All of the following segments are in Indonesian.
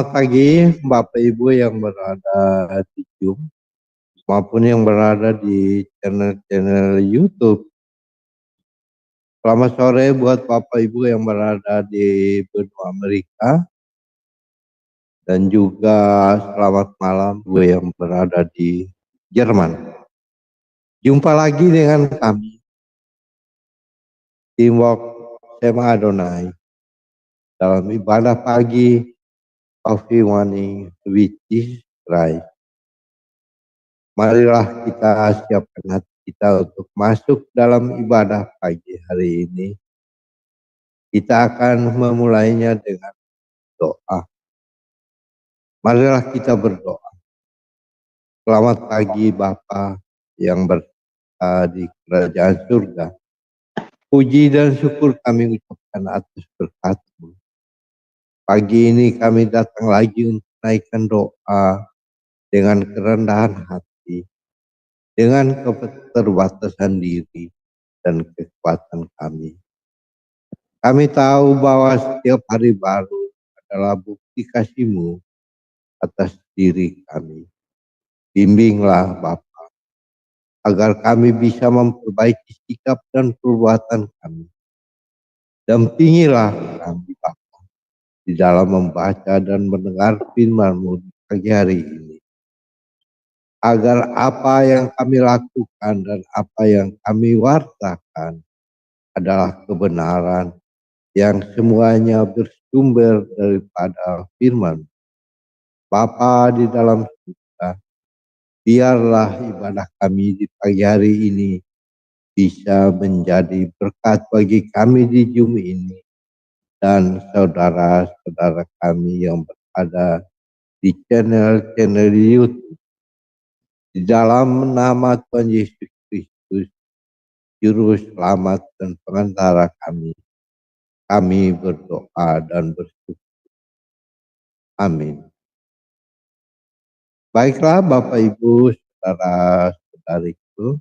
Selamat pagi Bapak Ibu yang berada di Zoom maupun yang berada di channel-channel YouTube. Selamat sore buat Bapak Ibu yang berada di benua Amerika. Dan juga selamat malam buat yang berada di Jerman. Jumpa lagi dengan kami, Teamwork Sema Adonai, dalam ibadah pagi Coffee Morning with Jesus Christ. Marilah kita siapkan hati kita untuk masuk dalam ibadah pagi hari ini. Kita akan memulainya dengan doa. Marilah kita berdoa. Selamat pagi Bapa yang berada di kerajaan surga. Puji dan syukur kami ucapkan atas berkat-Mu. Pagi ini kami datang lagi untuk naikkan doa dengan kerendahan hati, dengan keterbatasan diri dan kekuatan kami. Kami tahu bahwa setiap hari baru adalah bukti kasih-Mu atas diri kami. Bimbinglah Bapa, agar kami bisa memperbaiki sikap dan perbuatan kami. Dampingilah kami Bapa, di dalam membaca dan mendengar firman-Mu di pagi hari ini. Agar apa yang kami lakukan dan apa yang kami wartakan adalah kebenaran yang semuanya bersumber daripada firman. Bapa di dalam surga, biarlah ibadah kami di pagi hari ini bisa menjadi berkat bagi kami di Zoom ini dan saudara-saudara kami yang berada di channel-channel YouTube. Di dalam nama Tuhan Yesus Kristus, Juru Selamat dan Pengantara kami berdoa dan bersyukur. Amin. Baiklah Bapak Ibu, saudara-saudariku,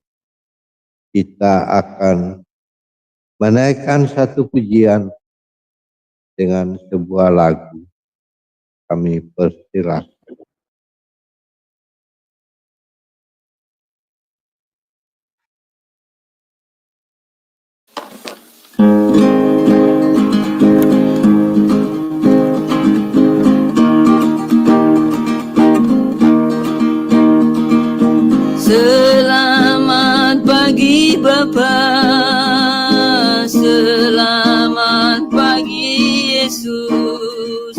kita akan menaikkan satu pujian dengan sebuah lagu. Kami persilakan. Selamat pagi Bapa, selamat pagi Yesus,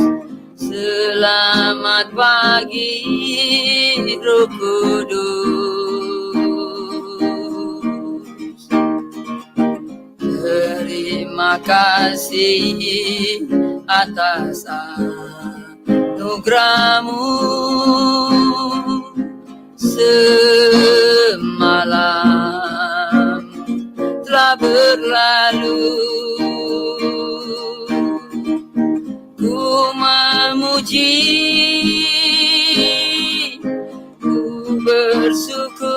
selamat pagi Roh Kudus. Terima kasih atas anugerah-Mu. Semalam telah berlalu, ku memuji, ku bersyukur,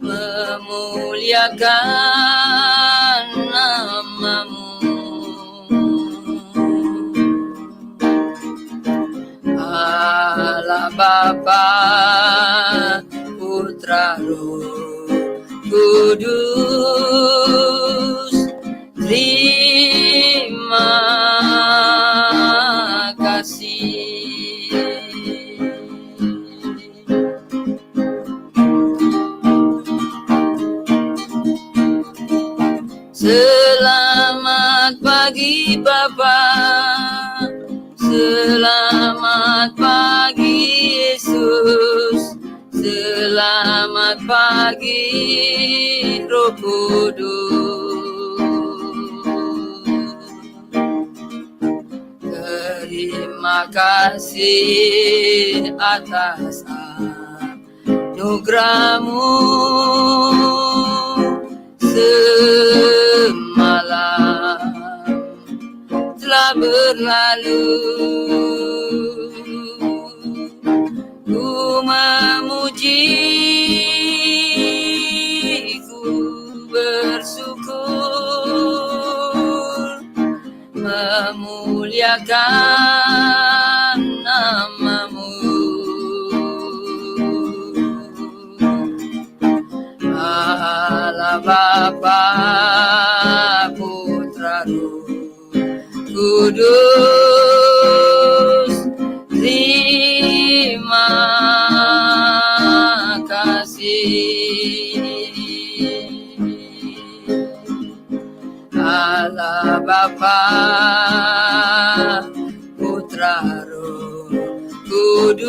memuliakan nama-Mu. Allah Bapa, Putra, Roh Kudus, terima kasih. Selamat pagi Bapa, selamat pagi Yesus, selamat pagi Roh Kudus. Terima kasih atas anugerah-Mu. Semalam telah berlalu, ku memuji, ku bersyukur, memuliakan Bapa, Putra, Roh Kudus. Terima kasih. Allah Bapa, Putra, Roh Kudus.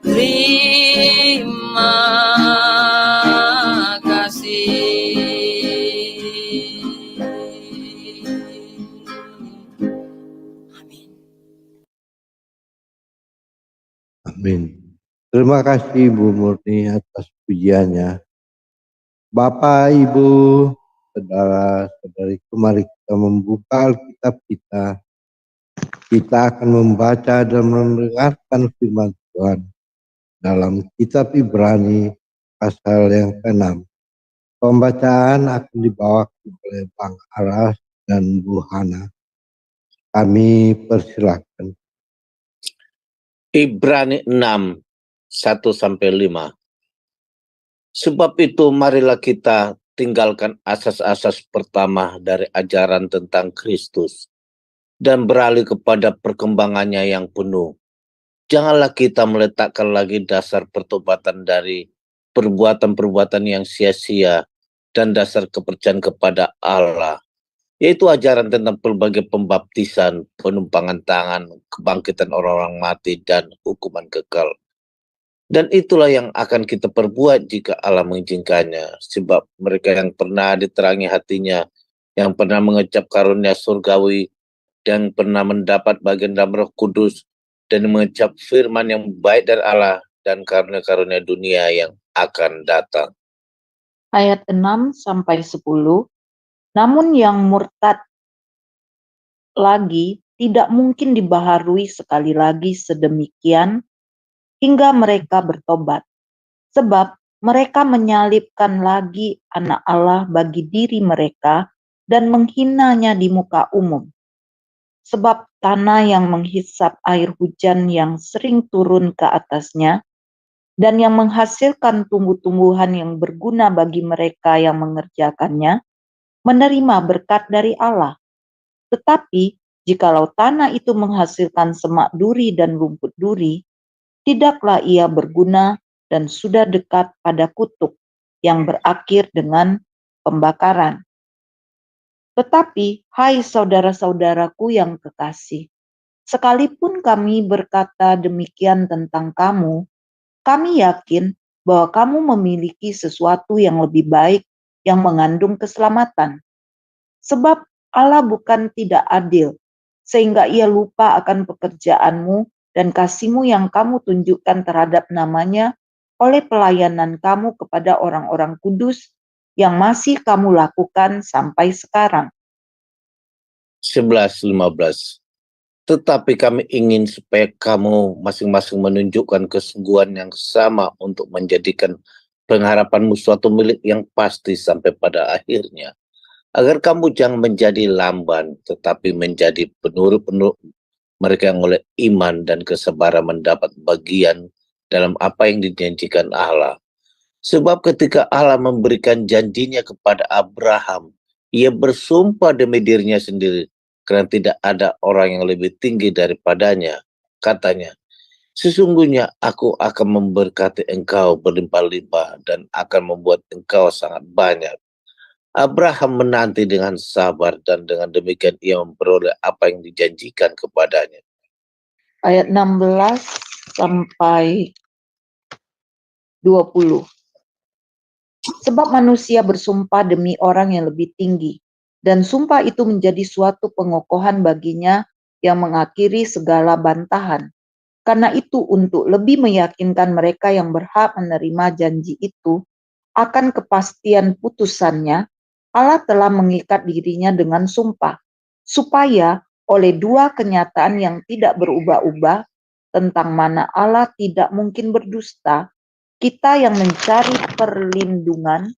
Terima kasih. Amin. Terima kasih Bu Murni atas pujiannya. Bapak, Ibu, saudara-saudariku, mari kita membuka Alkitab kita. Kita akan membaca dan mendengarkan firman Tuhan dalam kitab Ibrani pasal yang ke-6. Pembacaan akan dibawakan oleh Bang Aras dan Bu Hana. Kami persilakan. Ibrani 6, 1-5. Sebab itu marilah kita tinggalkan asas-asas pertama dari ajaran tentang Kristus dan beralih kepada perkembangannya yang penuh. Janganlah kita meletakkan lagi dasar pertobatan dari perbuatan-perbuatan yang sia-sia dan dasar kepercayaan kepada Allah, yaitu ajaran tentang pelbagai pembaptisan, penumpangan tangan, kebangkitan orang-orang mati, dan hukuman kekal. Dan itulah yang akan kita perbuat jika Allah mengizinkannya, sebab mereka yang pernah diterangi hatinya, yang pernah mengecap karunia surgawi, dan pernah mendapat bagian dalam Roh Kudus, dan mengecap firman yang baik dari Allah, dan karunia-karunia dunia yang akan datang. Ayat 6-10. Namun yang murtad lagi tidak mungkin dibaharui sekali lagi sedemikian hingga mereka bertobat. Sebab mereka menyalibkan lagi anak Allah bagi diri mereka dan menghinanya di muka umum. Sebab tanah yang menghisap air hujan yang sering turun ke atasnya dan yang menghasilkan tumbuh-tumbuhan yang berguna bagi mereka yang mengerjakannya, menerima berkat dari Allah. Tetapi jikalau tanah itu menghasilkan semak duri dan rumput duri, tidaklah ia berguna dan sudah dekat pada kutuk yang berakhir dengan pembakaran. Tetapi, hai saudara-saudaraku yang kekasih, sekalipun kami berkata demikian tentang kamu, kami yakin bahwa kamu memiliki sesuatu yang lebih baik yang mengandung keselamatan. Sebab Allah bukan tidak adil, sehingga ia lupa akan pekerjaanmu dan kasihmu yang kamu tunjukkan terhadap namanya oleh pelayanan kamu kepada orang-orang kudus yang masih kamu lakukan sampai sekarang. 11-15. Tetapi kami ingin supaya kamu masing-masing menunjukkan kesungguhan yang sama untuk menjadikan pengharapanmu suatu milik yang pasti sampai pada akhirnya. Agar kamu jangan menjadi lamban, tetapi menjadi penurut-penurut mereka yang oleh iman dan kesabaran mendapat bagian dalam apa yang dijanjikan Allah. Sebab ketika Allah memberikan janjinya kepada Abraham, ia bersumpah demi dirinya sendiri, karena tidak ada orang yang lebih tinggi daripadanya. Katanya, sesungguhnya aku akan memberkati engkau berlimpah-limpah dan akan membuat engkau sangat banyak. Abraham menanti dengan sabar dan dengan demikian ia memperoleh apa yang dijanjikan kepadanya. Ayat 16-20. Sebab manusia bersumpah demi orang yang lebih tinggi, dan sumpah itu menjadi suatu pengokohan baginya yang mengakhiri segala bantahan. Karena itu untuk lebih meyakinkan mereka yang berhak menerima janji itu akan kepastian putusannya, Allah telah mengikat dirinya dengan sumpah, supaya oleh dua kenyataan yang tidak berubah-ubah tentang mana Allah tidak mungkin berdusta, kita yang mencari perlindungan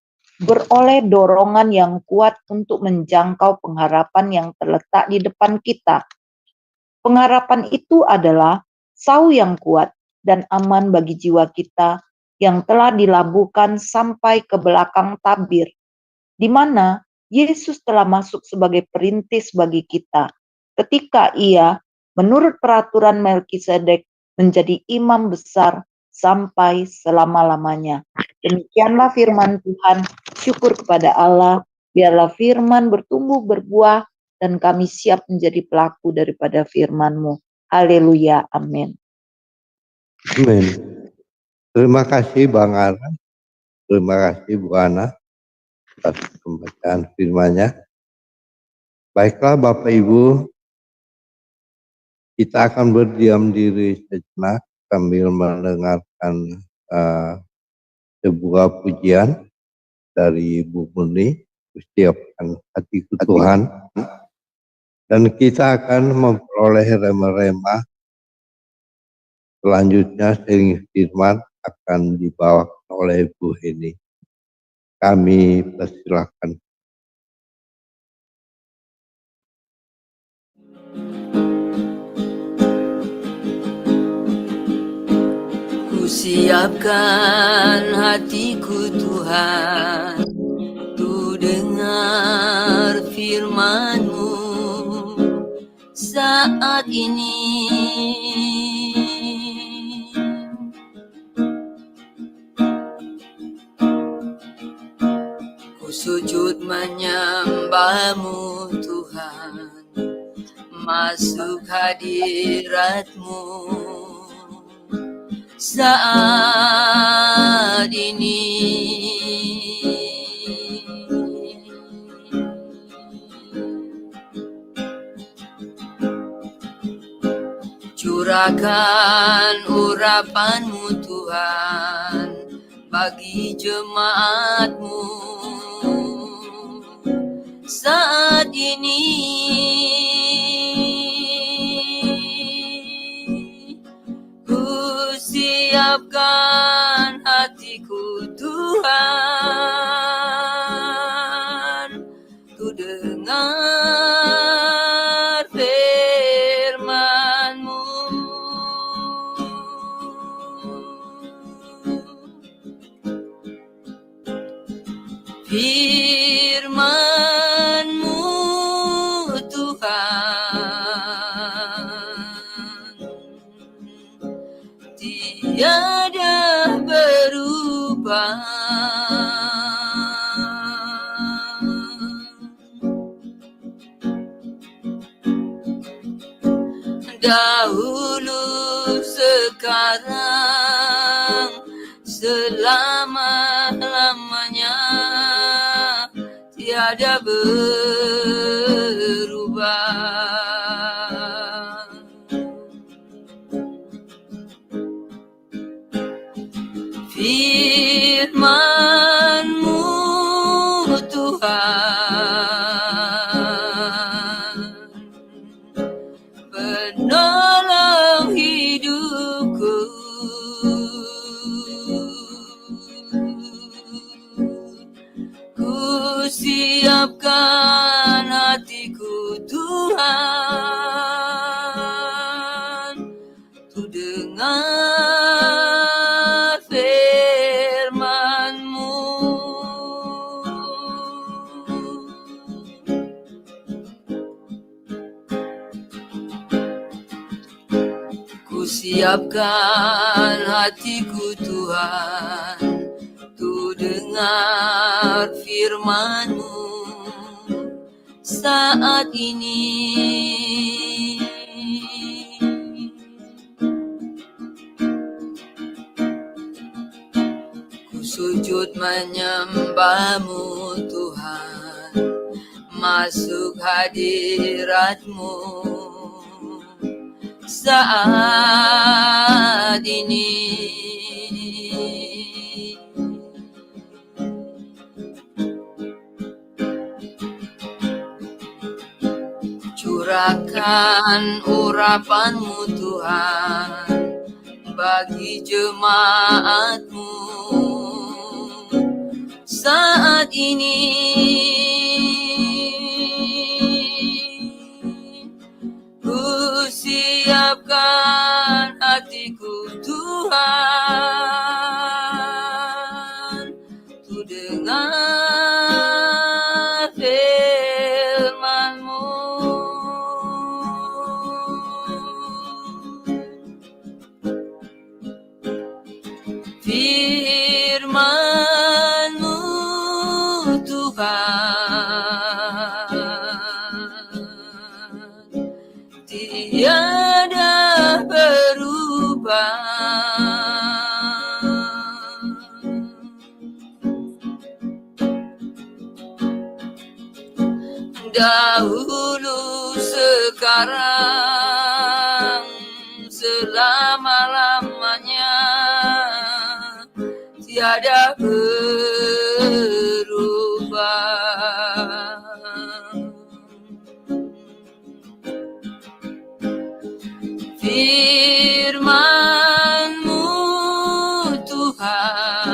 beroleh dorongan yang kuat untuk menjangkau pengharapan yang terletak di depan kita. Pengharapan itu adalah sau yang kuat dan aman bagi jiwa kita yang telah dilabuhkan sampai ke belakang tabir, di mana Yesus telah masuk sebagai perintis bagi kita, ketika ia menurut peraturan Melkisedek menjadi imam besar sampai selama-lamanya. Demikianlah firman Tuhan. Syukur kepada Allah. Biarlah firman bertumbuh berbuah dan kami siap menjadi pelaku daripada firman-Mu. Haleluya. Amin. Amin. Terima kasih Bang Ara. Terima kasih Bu Ana atas pembacaan firman-Nya. Baiklah Bapak Ibu, kita akan berdiam diri sejenak sambil mendengarkan sebuah pujian dari Bu Muni, Siapkan Hatiku Tuhan. Dan kita akan memperoleh rema-rema selanjutnya seiring firman akan dibawakan oleh Bu Heni. Kami persilakan. Siapkan hatiku Tuhan, untuk dengar firman-Mu saat ini. Ku sujud menyembah-Mu Tuhan, masuk hadirat-Mu saat ini. Curahkan urapan-Mu Tuhan bagi jemaat-Mu saat ini. Siapkan hatiku Tuhan, untuk dengar firman-Mu. Firman-Mu Tuhan, tiada berubah. Dahulu, sekarang, selama-lamanya, tiada berubah. Firman-Mu Tuhan, penolong hidupku. Ku siapkan hatiku Tuhan, untuk dengar firman-Mu. Ku siapkan hatiku Tuhan, untuk dengar firman-Mu saat ini. Ku sujud menyembah-Mu Tuhan, masuk hadirat-Mu saat ini. Curahkan urapan-Mu Tuhan bagi jemaat-Mu saat ini. Ku siapkan hatiku Tuhan, firman-Mu Tuhan tiada berubah. Dahulu, sekarang, selama-lamanya tiada berubah. Firman-Mu Tuhan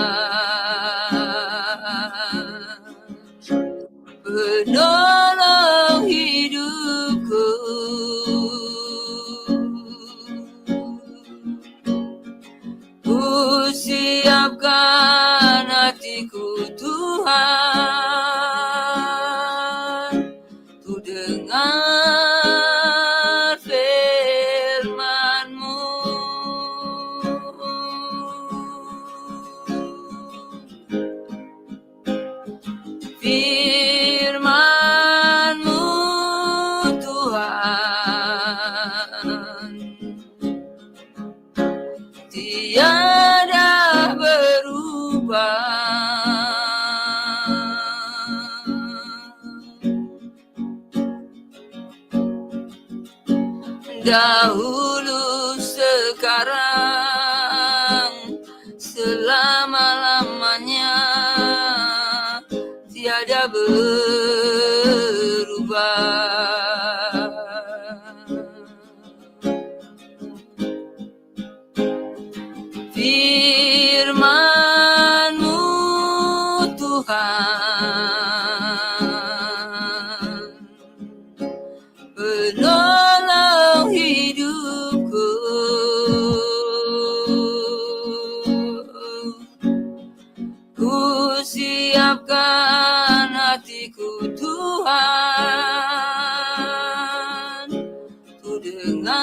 penolong hidupku. Ku siapkan hatiku Tuhan, ku dengar firman-Mu. Firman-Mu Tuhan tiada berubah. Dahulu, sekarang, selama-lamanya tiada berubah. Firman-Mu Tuhan penolong hidupku. Ku siapkan hatiku Tuhan, ku dengar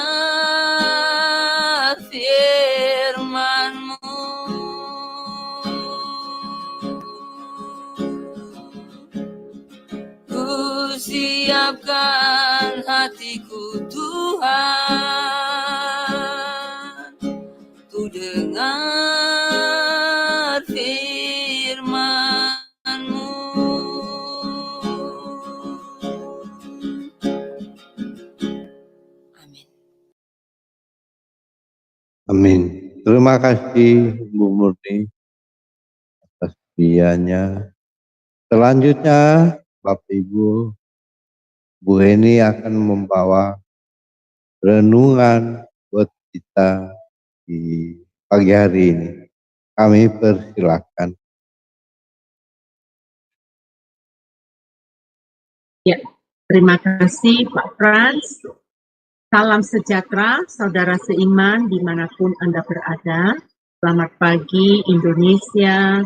firman-Mu. Ku siapkan hatiku Tuhan, ku dengar firman-Mu. Amin. Amin. Terima kasih Bu Murni atas dianya. Selanjutnya Bapak Ibu, Bu Heni akan membawa renungan buat kita di pagi hari ini. Kami persilakan. Ya, terima kasih Pak Frans. Salam sejahtera, saudara seiman dimanapun Anda berada. Selamat pagi Indonesia.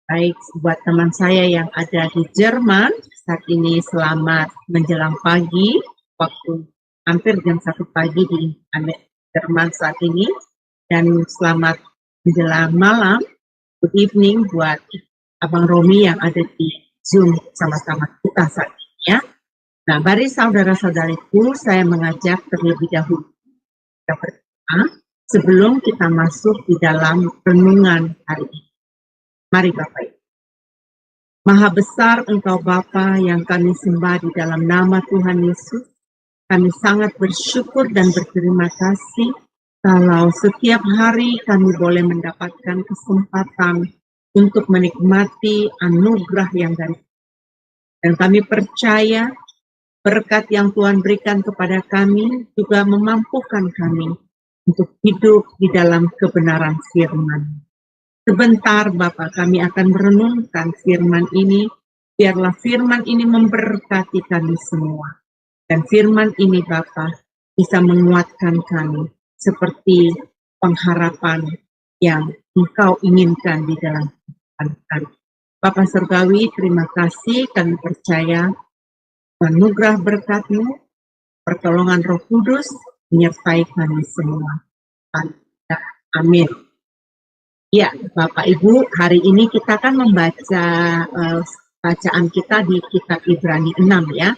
Baik buat teman saya yang ada di Jerman, saat ini selamat menjelang pagi, waktu hampir jam 1 pagi di Jerman saat ini. Dan selamat menjelang malam, good evening buat Abang Romi yang ada di Zoom sama-sama kita saat ini ya. Nah, mari saudara-saudariku, saya mengajak terlebih dahulu kita berdoa sebelum kita masuk di dalam renungan hari ini. Mari Bapak Ibu. Maha besar Engkau Bapa yang kami sembah di dalam nama Tuhan Yesus. Kami sangat bersyukur dan berterima kasih kalau setiap hari kami boleh mendapatkan kesempatan untuk menikmati anugerah yang dari Tuhan. Dan kami percaya berkat yang Tuhan berikan kepada kami juga memampukan kami untuk hidup di dalam kebenaran firman. Sebentar Bapak kami akan merenungkan firman ini, biarlah firman ini memberkati kami semua. Dan firman ini Bapak bisa menguatkan kami seperti pengharapan yang Engkau inginkan di dalam kehidupan kami. Bapak Surgawi, terima kasih, kami percaya anugerah berkat-Mu, pertolongan Roh Kudus menyertai kami semua. Amin. Ya, Bapak Ibu, hari ini kita akan membaca bacaan kita di kitab Ibrani 6 ya.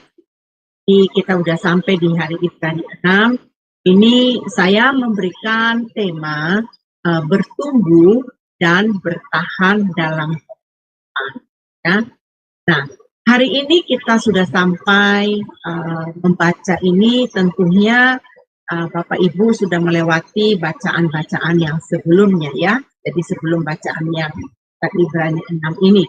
Kita udah sampai di hari Ibrani 6. Ini saya memberikan tema bertumbuh dan bertahan dalam Tuhan. Ya. Nah, hari ini kita sudah sampai membaca ini, tentunya Bapak Ibu sudah melewati bacaan-bacaan yang sebelumnya ya. Jadi sebelum bacaan yang Ibrani 6 ini.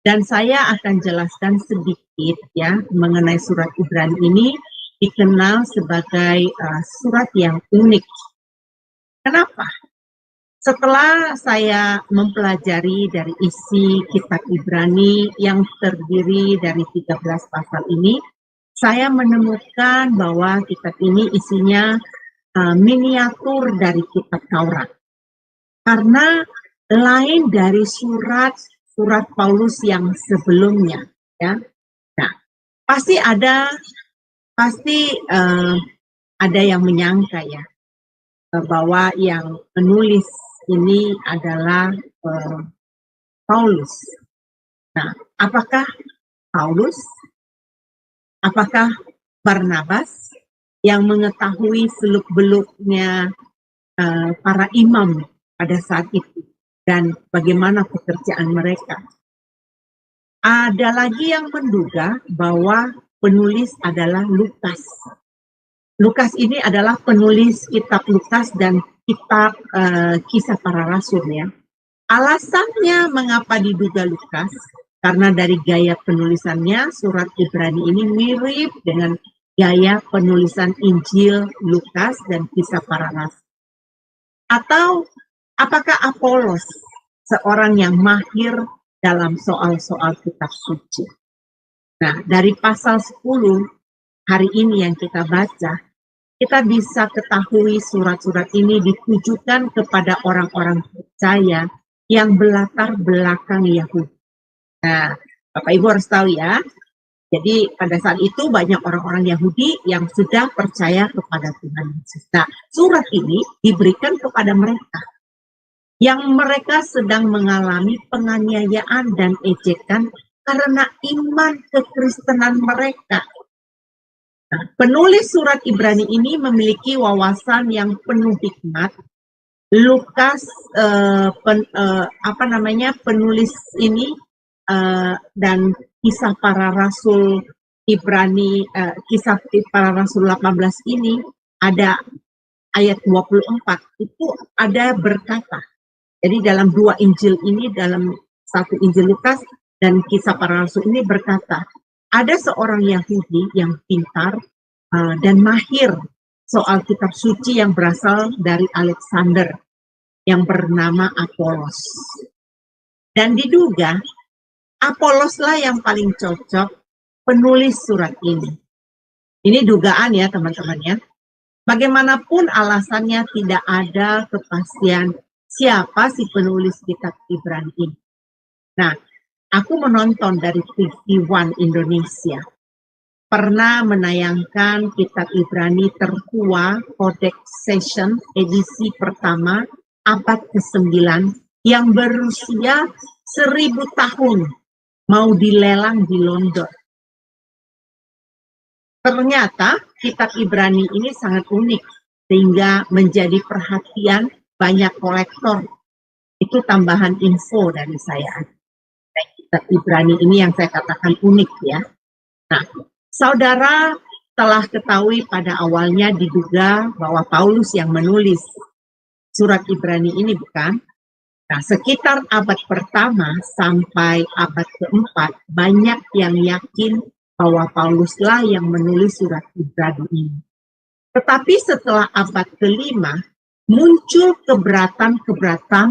Dan saya akan jelaskan sedikit ya mengenai surat Ibrani ini, dikenal sebagai surat yang unik. Kenapa? Setelah saya mempelajari dari isi kitab Ibrani yang terdiri dari 13 pasal ini, saya menemukan bahwa kitab ini isinya miniatur dari kitab Taurat. Karena lain dari surat Paulus yang sebelumnya, ya. Nah, pasti ada yang menyangka ya bahwa yang menulis ini adalah Paulus. Nah, apakah Paulus? Apakah Barnabas yang mengetahui seluk-beluknya para imam pada saat itu dan bagaimana pekerjaan mereka? Ada lagi yang menduga bahwa penulis adalah Lukas. Lukas ini adalah penulis kitab Lukas dan kitab Kisah Para Rasul ya. Alasannya mengapa diduga Lukas? Karena dari gaya penulisannya surat Ibrani ini mirip dengan gaya penulisan Injil Lukas dan Kisah Para Rasul. Atau apakah Apolos seorang yang mahir dalam soal-soal kitab suci? Nah, dari pasal 10 hari ini yang kita baca, kita bisa ketahui surat-surat ini ditujukan kepada orang-orang percaya yang berlatar belakang Yahudi. Nah, Bapak Ibu harus tahu ya, jadi pada saat itu banyak orang-orang Yahudi yang sudah percaya kepada Tuhan Yesus. Nah, surat ini diberikan kepada mereka yang mereka sedang mengalami penganiayaan dan ejekan karena iman kekristenan mereka. Nah, penulis surat Ibrani ini memiliki wawasan yang penuh hikmat. Lukas, penulis ini dan Kisah Para Rasul Ibrani, Kisah Para Rasul 18 ini ada ayat 24, itu ada berkata. Jadi dalam dua Injil ini, dalam satu Injil Lukas dan Kisah Para Rasul ini berkata, ada seorang Yahudi yang pintar dan mahir soal kitab suci yang berasal dari Alexander yang bernama Apolos. Dan diduga Apoloslah yang paling cocok penulis surat ini. Ini dugaan ya teman-teman ya. Bagaimanapun alasannya tidak ada kepastian siapa si penulis kitab Ibrani ini. Nah, aku menonton dari TV One Indonesia. Pernah menayangkan kitab Ibrani tertua Codex Session edisi pertama abad ke-9 yang berusia 1000 tahun mau dilelang di London. Ternyata kitab Ibrani ini sangat unik sehingga menjadi perhatian banyak kolektor. Itu tambahan info dari saya. Kitab Ibrani ini yang saya katakan unik ya. Nah, saudara telah ketahui pada awalnya diduga bahwa Paulus yang menulis surat Ibrani ini bukan? Nah, sekitar abad pertama sampai abad keempat, banyak yang yakin bahwa Pauluslah yang menulis surat Ibrani ini. Tetapi setelah abad kelima, muncul keberatan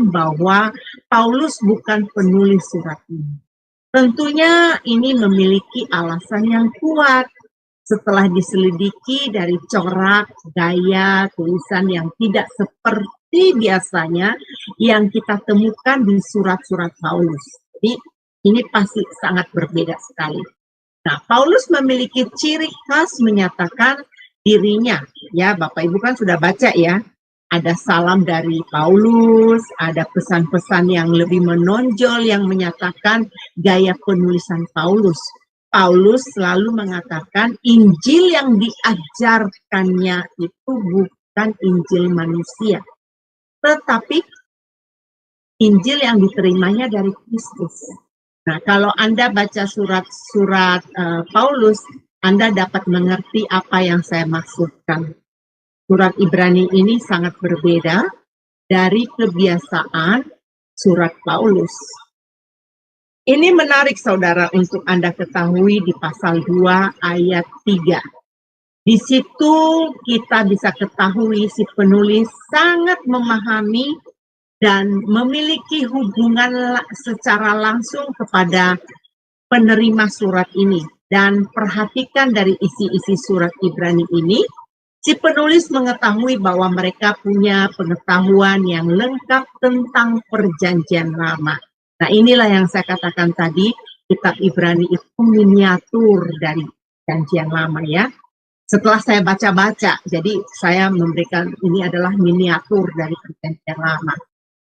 bahwa Paulus bukan penulis surat ini. Tentunya ini memiliki alasan yang kuat. Setelah diselidiki dari corak, gaya, tulisan yang tidak seperti biasanya yang kita temukan di surat-surat Paulus. Jadi ini pasti sangat berbeda sekali. Nah, Paulus memiliki ciri khas menyatakan dirinya. Ya, Bapak Ibu kan sudah baca ya. ada salam dari Paulus, ada pesan-pesan yang lebih menonjol yang menyatakan gaya penulisan Paulus. Paulus selalu mengatakan Injil yang diajarkannya itu bukan Injil manusia, tetapi Injil yang diterimanya dari Kristus. Nah, kalau Anda baca surat-surat Paulus, Anda dapat mengerti apa yang saya maksudkan. Surat Ibrani ini sangat berbeda dari kebiasaan surat Paulus. Ini menarik saudara untuk Anda ketahui di pasal 2 ayat 3. Di situ kita bisa ketahui si penulis sangat memahami dan memiliki hubungan secara langsung kepada penerima surat ini. Dan perhatikan dari isi-isi surat Ibrani ini, si penulis mengetahui bahwa mereka punya pengetahuan yang lengkap tentang perjanjian lama. Nah, inilah yang saya katakan tadi, kitab Ibrani itu miniatur dari perjanjian lama ya. Setelah saya baca-baca, jadi saya memberikan ini adalah miniatur dari perjanjian lama.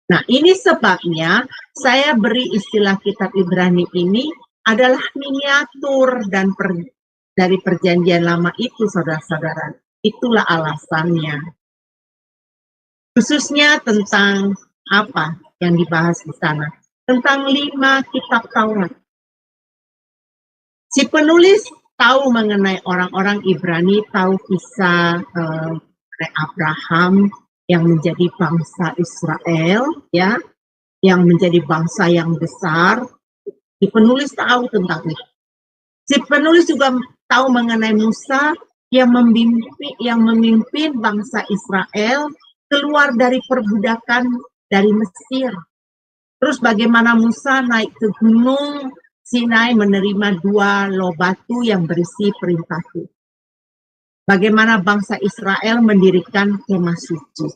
Nah, ini sebabnya saya beri istilah kitab Ibrani ini adalah miniatur dan dari perjanjian lama itu, saudara-saudara. Itulah alasannya. Khususnya tentang apa yang dibahas di sana? Tentang 5 kitab Taurat. Si penulis tahu mengenai orang-orang Ibrani, tahu kisah Abraham yang menjadi bangsa Israel, ya, yang menjadi bangsa yang besar. Si penulis tahu tentang itu. Si penulis juga tahu mengenai Musa yang memimpin bangsa Israel keluar dari perbudakan dari Mesir. Terus bagaimana Musa naik ke gunung Sinai menerima 2 loh batu yang berisi perintah Tuhan. Bagaimana bangsa Israel mendirikan kemah suci.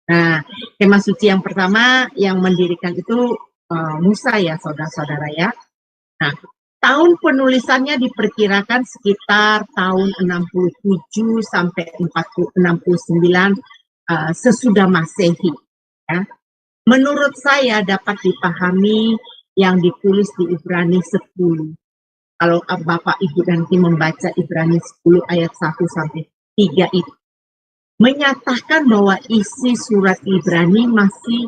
Nah, kemah suci yang pertama yang mendirikan itu Musa ya, saudara-saudara ya. Nah, tahun penulisannya diperkirakan sekitar tahun 67 sampai 69 sesudah Masehi. Ya. Menurut saya dapat dipahami yang ditulis di Ibrani 10. Kalau Bapak Ibu nanti membaca Ibrani 10 ayat 1 sampai 3 itu. Menyatakan bahwa isi surat Ibrani masih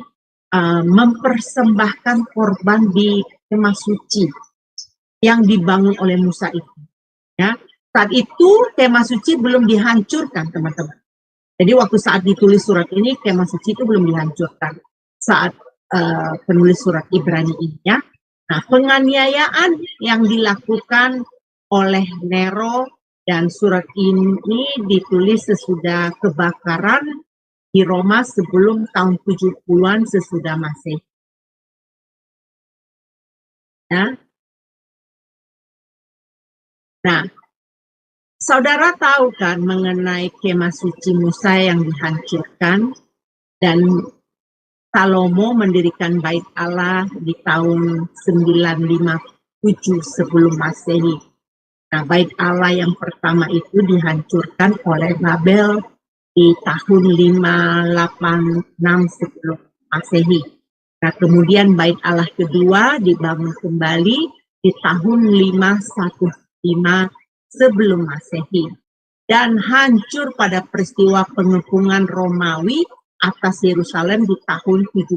mempersembahkan korban di kemah suci yang dibangun oleh Musa itu. Ya. Saat itu kemah suci belum dihancurkan, teman-teman. Jadi waktu saat ditulis surat ini, kemah suci itu belum dihancurkan. Saat penulis surat Ibrani ini ya. Nah, penganiayaan yang dilakukan oleh Nero dan surat ini ditulis sesudah kebakaran di Roma sebelum tahun 70-an sesudah Masehi. Ya. Nah, saudara tahu kan mengenai kemah suci Musa yang dihancurkan dan Salomo mendirikan bait Allah di tahun 957 sebelum Masehi. Nah, bait Allah yang pertama itu dihancurkan oleh Babel di tahun 586 sebelum Masehi. Nah, kemudian bait Allah kedua dibangun kembali di tahun 515 sebelum Masehi. Dan hancur pada peristiwa pengepungan Romawi atas Yerusalem di tahun 70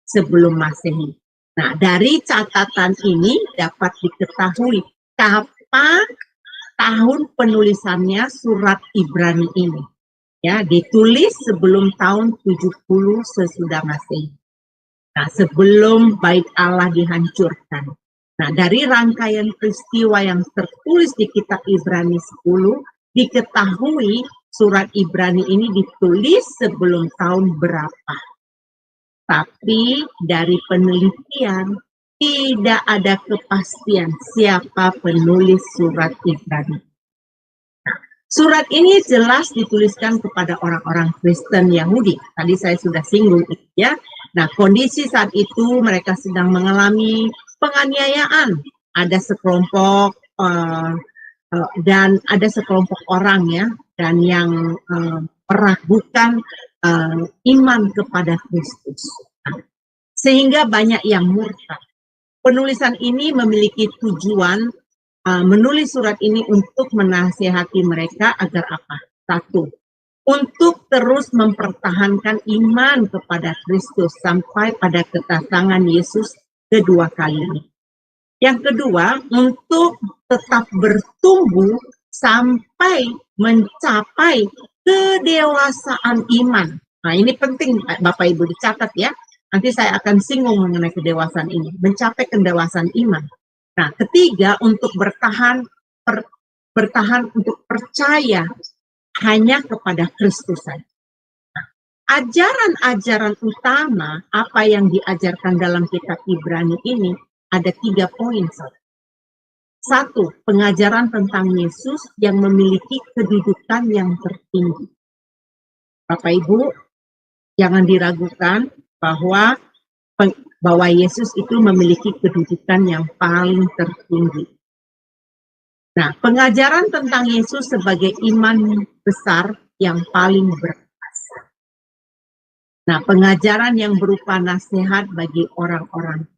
sebelum Masehi. Nah, dari catatan ini dapat diketahui kapan tahun penulisannya surat Ibrani ini. Ya, ditulis sebelum tahun 70 sesudah Masehi. Nah, sebelum bait Allah dihancurkan. Nah, dari rangkaian peristiwa yang tertulis di kitab Ibrani 10, diketahui surat Ibrani ini ditulis sebelum tahun berapa. Tapi dari penelitian tidak ada kepastian siapa penulis surat Ibrani. Nah, surat ini jelas dituliskan kepada orang-orang Kristen Yahudi. Tadi saya sudah singgung itu ya. Nah, kondisi saat itu mereka sedang mengalami penganiayaan. Ada sekelompok dan ada sekelompok orang ya, dan yang meragukan iman kepada Kristus. Sehingga banyak yang murtad. Penulisan ini memiliki tujuan menulis surat ini untuk menasihati mereka agar apa? Satu, untuk terus mempertahankan iman kepada Kristus sampai pada kedatangan Yesus kedua kalinya. Yang kedua, untuk tetap bertumbuh sampai mencapai kedewasaan iman. Nah, ini penting Bapak Ibu dicatat ya. Nanti saya akan singgung mengenai kedewasaan ini. Mencapai kedewasaan iman. Nah, ketiga, untuk bertahan untuk percaya hanya kepada Kristus saja. Nah, ajaran-ajaran utama apa yang diajarkan dalam kitab Ibrani ini ada 3 poin. Satu, pengajaran tentang Yesus yang memiliki kedudukan yang tertinggi. Bapak Ibu, jangan diragukan bahwa Yesus itu memiliki kedudukan yang paling tertinggi. Nah, pengajaran tentang Yesus sebagai iman besar yang paling berkuasa. Nah, pengajaran yang berupa nasihat bagi orang-orang.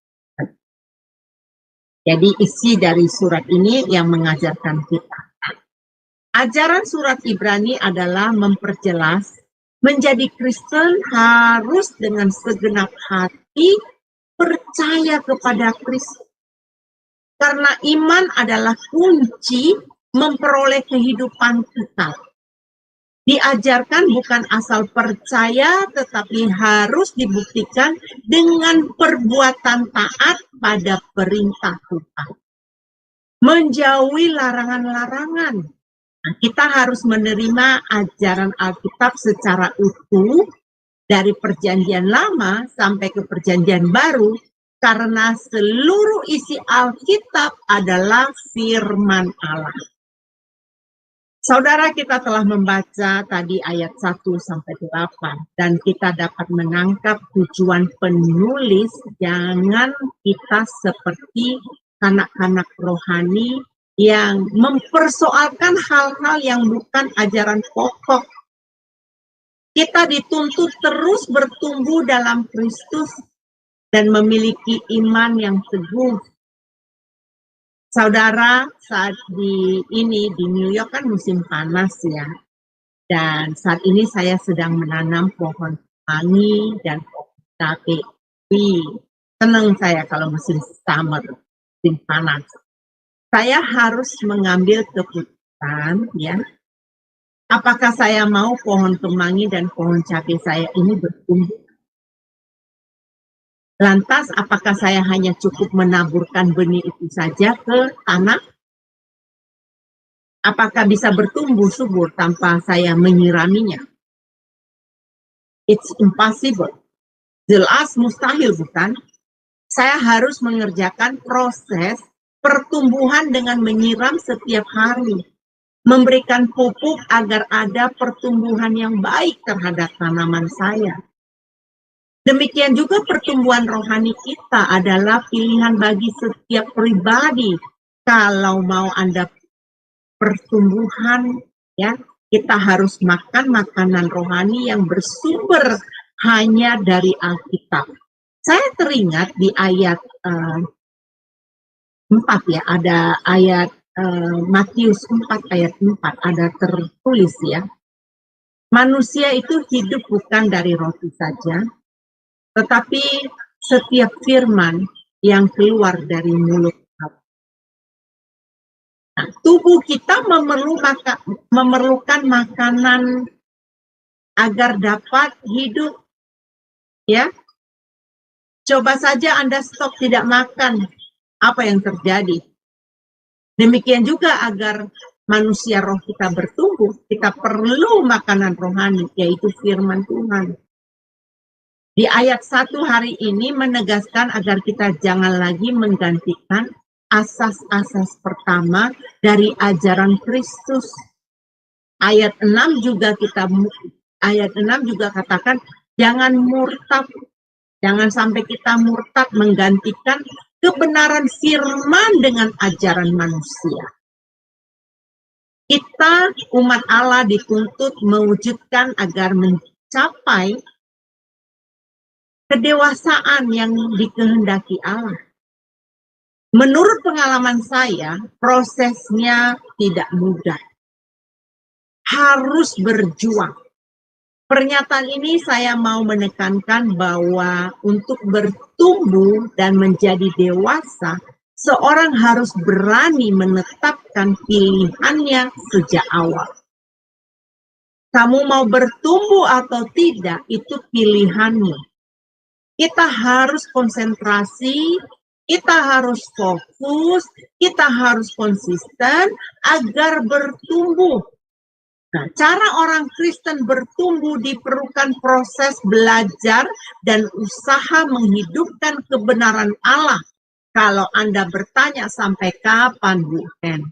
Jadi isi dari surat ini yang mengajarkan kita. Ajaran surat Ibrani adalah memperjelas menjadi Kristen harus dengan segenap hati percaya kepada Kristus. Karena iman adalah kunci memperoleh kehidupan kita. Diajarkan bukan asal percaya, tetapi harus dibuktikan dengan perbuatan taat pada perintah Tuhan. Menjauhi larangan-larangan. Nah, kita harus menerima ajaran Alkitab secara utuh dari perjanjian lama sampai ke perjanjian baru, karena seluruh isi Alkitab adalah firman Allah. Saudara, kita telah membaca tadi ayat 1 sampai 8 dan kita dapat menangkap tujuan penulis. Jangan kita seperti anak-anak rohani yang mempersoalkan hal-hal yang bukan ajaran pokok. Kita dituntut terus bertumbuh dalam Kristus dan memiliki iman yang teguh. Saudara, saat di New York kan musim panas ya. Dan saat ini saya sedang menanam pohon kemangi dan pohon cabai. Senang saya kalau musim summer, musim panas. Saya harus mengambil keputusan ya. Apakah saya mau pohon kemangi dan pohon cabai saya ini bertumbuh? Lantas, apakah saya hanya cukup menaburkan benih itu saja ke tanah? Apakah bisa bertumbuh subur tanpa saya menyiraminya? It's impossible. Jelas mustahil, bukan? Saya harus mengerjakan proses pertumbuhan dengan menyiram setiap hari. Memberikan pupuk agar ada pertumbuhan yang baik terhadap tanaman saya. Demikian juga pertumbuhan rohani kita adalah pilihan bagi setiap pribadi. Kalau mau Anda pertumbuhan, ya, kita harus makan makanan rohani yang bersumber hanya dari Alkitab. Saya teringat di ayat 4 ya, ada ayat Matius 4 ayat 4 ada tertulis ya. Manusia itu hidup bukan dari roti saja, tetapi setiap firman yang keluar dari mulut Allah. Nah, tubuh kita memerlukan makanan agar dapat hidup. Ya, coba saja Anda stop tidak makan, apa yang terjadi? Demikian juga agar manusia roh kita bertumbuh, kita perlu makanan rohani, yaitu firman Tuhan. Di ayat 1 hari ini menegaskan agar kita jangan lagi menggantikan asas-asas pertama dari ajaran Kristus. Ayat 6 juga katakan jangan murtad. Jangan sampai kita murtad menggantikan kebenaran firman dengan ajaran manusia. Kita umat Allah dituntut mewujudkan agar mencapai kedewasaan yang dikehendaki Allah. Menurut pengalaman saya, prosesnya tidak mudah. Harus berjuang. Pernyataan ini saya mau menekankan bahwa untuk bertumbuh dan menjadi dewasa, seorang harus berani menetapkan pilihannya sejak awal. Kamu mau bertumbuh atau tidak, itu pilihanmu. Kita harus konsentrasi, kita harus fokus, kita harus konsisten agar bertumbuh. Nah, cara orang Kristen bertumbuh diperlukan proses belajar dan usaha menghidupkan kebenaran Allah. Kalau Anda bertanya sampai kapan, Bu Hen?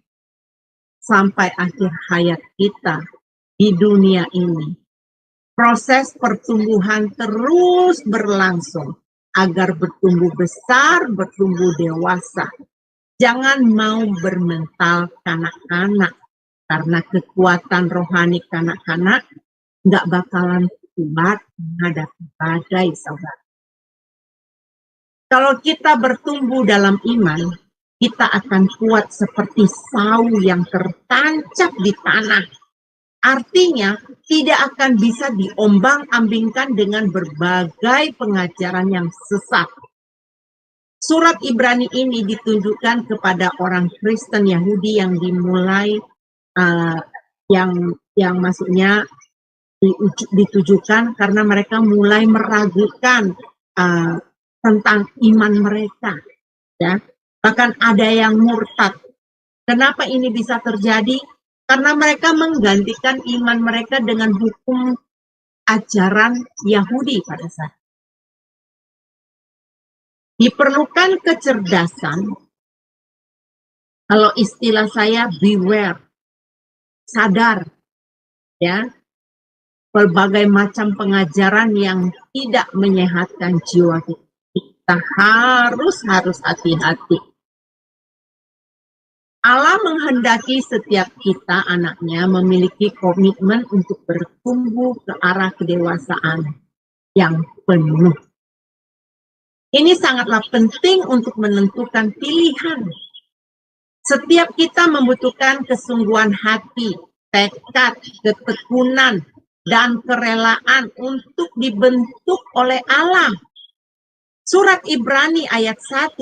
Sampai akhir hayat kita di dunia ini. Proses pertumbuhan terus berlangsung agar bertumbuh besar, bertumbuh dewasa. Jangan mau bermental kanak-kanak. Karena kekuatan rohani kanak-kanak nggak bakalan kuat menghadapi badai, saudara. Kalau kita bertumbuh dalam iman, kita akan kuat seperti sawu yang tertancap di tanah. Artinya, tidak akan bisa diombang-ambingkan dengan berbagai pengajaran yang sesat. Surat Ibrani ini ditunjukkan kepada orang Kristen Yahudi yang dimulai yang maksudnya ditujukan karena mereka mulai meragukan tentang iman mereka, ya. Bahkan ada yang murtad. Kenapa ini bisa terjadi? Karena mereka menggantikan iman mereka dengan hukum ajaran Yahudi pada saat. Diperlukan kecerdasan. Kalau istilah saya beware. Sadar, ya, berbagai macam pengajaran yang tidak menyehatkan jiwa kita. Kita harus hati-hati. Allah menghendaki setiap kita, anaknya, memiliki komitmen untuk bertumbuh ke arah kedewasaan yang penuh. Ini sangatlah penting untuk menentukan pilihan. Setiap kita membutuhkan kesungguhan hati, tekad, ketekunan, dan kerelaan untuk dibentuk oleh Allah. Surat Ibrani ayat 1-8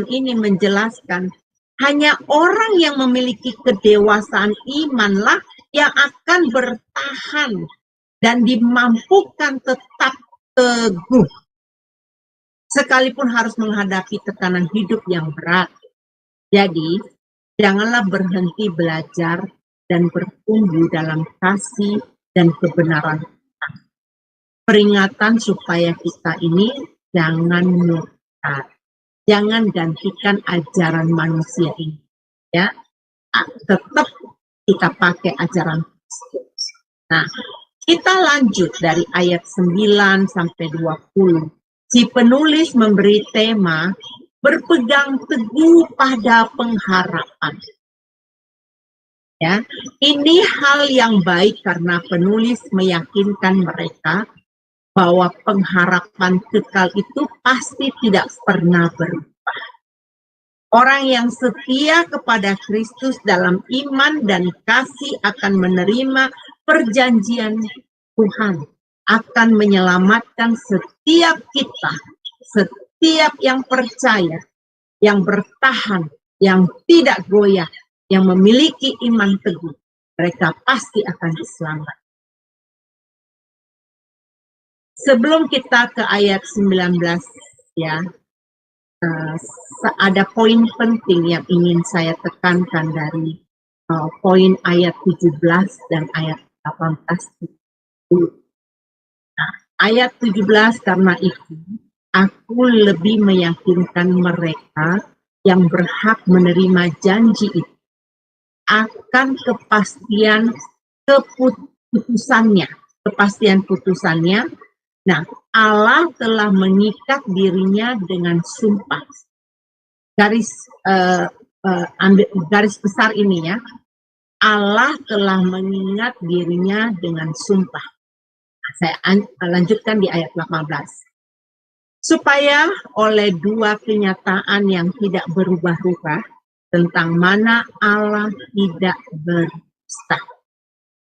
ini menjelaskan, hanya orang yang memiliki kedewasaan imanlah yang akan bertahan dan dimampukan tetap teguh. Sekalipun harus menghadapi tekanan hidup yang berat. Jadi, janganlah berhenti belajar dan bertumbuh dalam kasih dan kebenaran. Peringatan supaya kita ini jangan murtad. Jangan gantikan ajaran manusia ini. Ya, tetap kita pakai ajaran Kristus. Nah, kita lanjut dari ayat 9-20. Si penulis memberi tema berpegang teguh pada pengharapan. Ya, ini hal yang baik karena penulis meyakinkan mereka bahwa pengharapan kekal itu pasti tidak pernah berubah. Orang yang setia kepada Kristus dalam iman dan kasih akan menerima perjanjian Tuhan, akan menyelamatkan setiap kita, setiap yang percaya, yang bertahan, yang tidak goyah, yang memiliki iman teguh, mereka pasti akan diselamatkan. Sebelum kita ke ayat 19, ya, ada poin penting yang ingin saya tekankan dari poin ayat 17 dan ayat 18. Nah, ayat 17, karena itu aku lebih meyakinkan mereka yang berhak menerima janji itu akan kepastian putusannya. Nah, Allah telah mengikat dirinya dengan sumpah. Garis besar ini, ya. Allah telah mengingat dirinya dengan sumpah. Saya lanjutkan di ayat 18. Supaya oleh dua kenyataan yang tidak berubah-ubah tentang mana Allah tidak berdusta,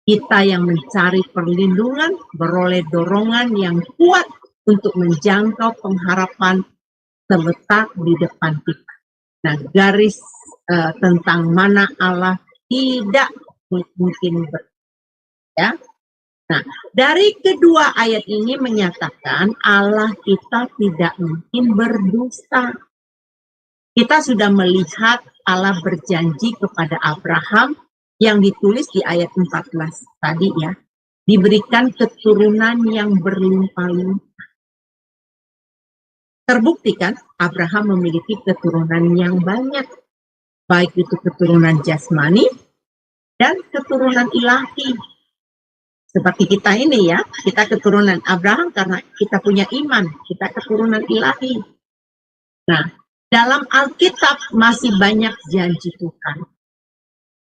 kita yang mencari perlindungan beroleh dorongan yang kuat untuk menjangkau pengharapan terletak di depan kita. Nah, garis tentang mana Allah tidak mungkin ya. Nah, dari kedua ayat ini menyatakan Allah kita tidak mungkin berdusta. Kita sudah melihat Allah berjanji kepada Abraham yang ditulis di ayat 14 tadi ya. Diberikan keturunan yang berlimpah-limpah. Terbukti kan Abraham memiliki keturunan yang banyak. Baik itu keturunan jasmani dan keturunan ilahi. Seperti kita ini ya, kita keturunan Abraham karena kita punya iman, kita keturunan ilahi. Nah, dalam Alkitab masih banyak janji Tuhan.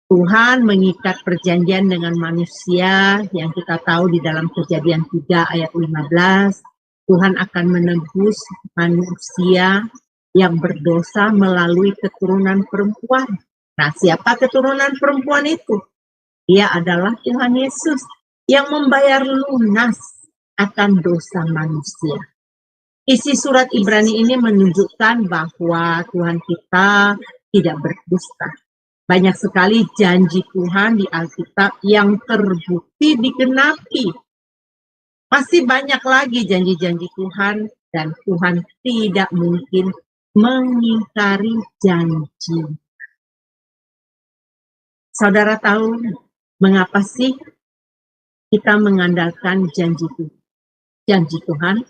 Tuhan mengikat perjanjian dengan manusia yang kita tahu di dalam Kejadian 3 ayat 15. Tuhan akan menebus manusia yang berdosa melalui keturunan perempuan. Nah, siapa keturunan perempuan itu? Dia adalah Tuhan Yesus yang membayar lunas akan dosa manusia. Isi surat Ibrani ini menunjukkan bahwa Tuhan kita tidak berdusta. Banyak sekali janji Tuhan di Alkitab yang terbukti digenapi. Masih banyak lagi janji-janji Tuhan dan Tuhan tidak mungkin mengingkari janji. Saudara tahu mengapa sih kita mengandalkan janji Tuhan?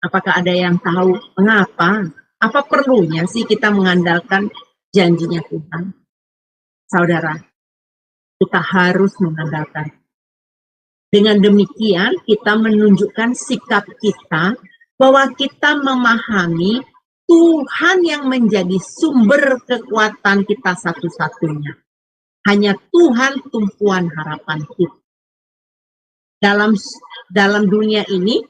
Apakah ada yang tahu mengapa? Apa perlunya sih kita mengandalkan janjinya Tuhan? Saudara, kita harus mengandalkan. Dengan demikian, kita menunjukkan sikap kita bahwa kita memahami Tuhan yang menjadi sumber kekuatan kita satu-satunya. Hanya Tuhan tumpuan harapan kita. Dalam dunia ini,